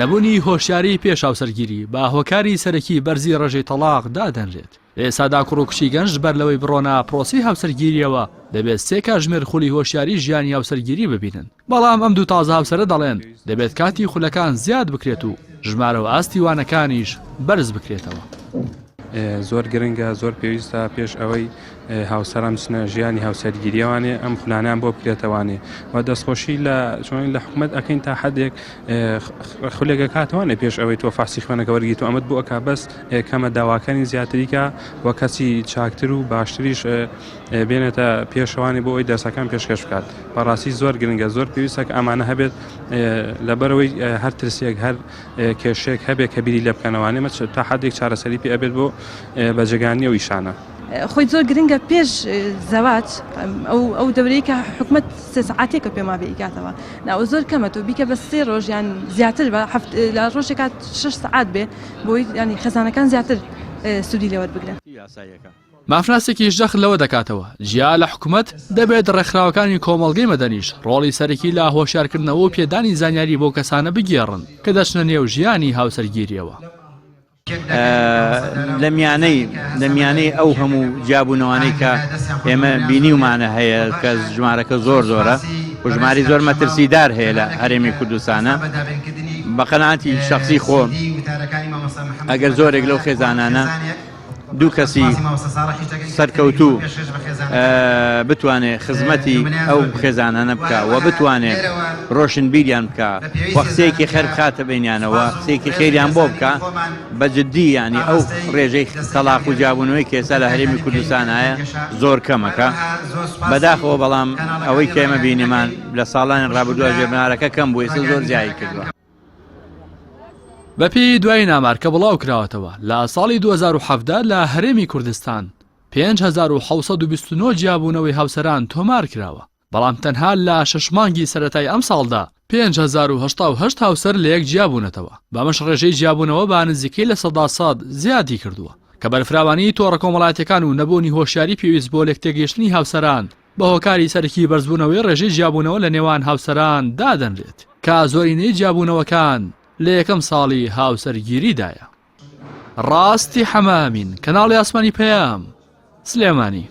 نەبوونی هۆشیاری پێش هاوسەرگیری با هۆکاری سەرەکی بەرزی ڕێژەی تەلاق دادەنرێت. ئێسادا کوڕ و کچی گەنج بەر لەوەی بڕۆنا پرۆسی هاوسەرگیریەوە دەبێت 3 کاتژمێر خولی هۆشیاری ژیانی هاوسەرگیری ببینن. بەڵام ئەم دوو تازە هاوسەرە دەڵێن دەبێت کاتی خولەکان زیاد بکرێت و ژمارە و ئاستیوانەکانیش بەرز بکرێتەوە. زۆر گرنگە، زۆر پێویستە پێش ئەوەی هاوسەران بچنە ژیانی هاوسەرگیریەوانێ ئەم خولانیان بۆ بکرێتەوانێ و دەستخۆشی لە حکومەت ئەکەین تا حدێک خولێکە کاتوانێ پێش ئەوەی تۆ فاسی خوێنەکە وەرگیت و ئەمەد بۆ ئەکا بەس کەمە داواکانی زیاتریکە و کەسی چاکتر و باشتریش بێنێتە پێشەوانی بۆ ئەوی دەرسەکان پێشکەش بکات. بەڕاستی زۆر گرنگە، زۆر پێویستە کە ئەمانە هەبێت لەبەرەوەی هەر ترسێک هەر کێشێک هەبێت کە بیری لێ بکەنەوانێ تا حدێک چارەسەری پێ ئەبێت بۆ بەجێگانی ئەو ئیشانە. خۆی زۆر گرنگە پێش زەواج ئەو دەورەی کە حکومەت 3 ساعاتێکە پێما بێ ئیکاتەوە ناو زۆر کەمە تۆ بیکە بە 3 ڕۆژ یان زیاتر بە لە ڕۆژێکات 6 ساعات بێ بۆی ینی خەزانەکان زیاتر سوودی لێوە بگرن. مافراسێکیش دەخل لەوە دەکاتەوە جیا لە حکومەت دەبێت ڕێکخراوەکانی کۆمەڵگەی مەدەنیش ڕۆڵی سەرەکی لە هۆشیارکردنەوە و پێدانی زانیاری بۆ کەسانە بگێڕن کە دەچنە نێو ژیانی هاوسەرگیریەوە. لە میانەی ئەو هەموو جیابوونەوانەی کە ئێمە بینیومانە هەیە کە ژمارەکە زۆرە و ژماری زۆر مەترسیدار هەیە لە هەرێمی کوردستانە. بە قەناعەتی شەخصی خۆم ئەگەر زۆرێک لەو خێزانانە دوو کەسی سەرکەوتوو بتوانێت خزمەتی ئەو خێزانانە بکە و بتوانێت ڕۆشنبیریان بکە و قسەیەکی خێر بخاتە بینیانەوە قسەیەکی خێریان بۆ بکە بە جددی ینی ئەو ڕێژەی تەلاق و جیابوونەوەی کە ئێستا لە هەرێمی کوردستانایە زۆر کەمەکە. بەداخەوە بەڵام ئەوەی کە ئێمە بینیمان لە ساڵانی ڕابردووە ژێربنارەکە کەم بوو، ئێستا زۆر زیایی کردووە. بەپێی دوای نامارکە بڵاو کراوەتەوە لە ساڵی 2017 لە هەرێمی کوردستان 5729 جیابوونەوەی هاوسەران تۆمار کراوە، بەڵام تەنها لە 6 مانگی سەرەتای ئەم ساڵدا 5088 هاوسەر لە یەک جیابوونەتەوە. بەمەش ڕێژەی جیابوونەوە بە نزیکەی لە 100% زیادی کردووە کە بەرفراوانی تۆڕە کۆمەڵایەتەکان و نەبوونی هۆشیاری پێویست بۆ لەکتێگەشتنی هاوسەران بە هۆکاری سەرەکی بەرزبوونەوەی ڕێژەی جیابوونەوە لە نێوان هاوسەران دادەنرێت کە زۆرینەی جیابوونەوەکان لە یەکەم ساڵی هاوسەرگیریدایە. ڕاستی حەمامین، کەناڵی ئاسمانی پەیام، سلێمانی.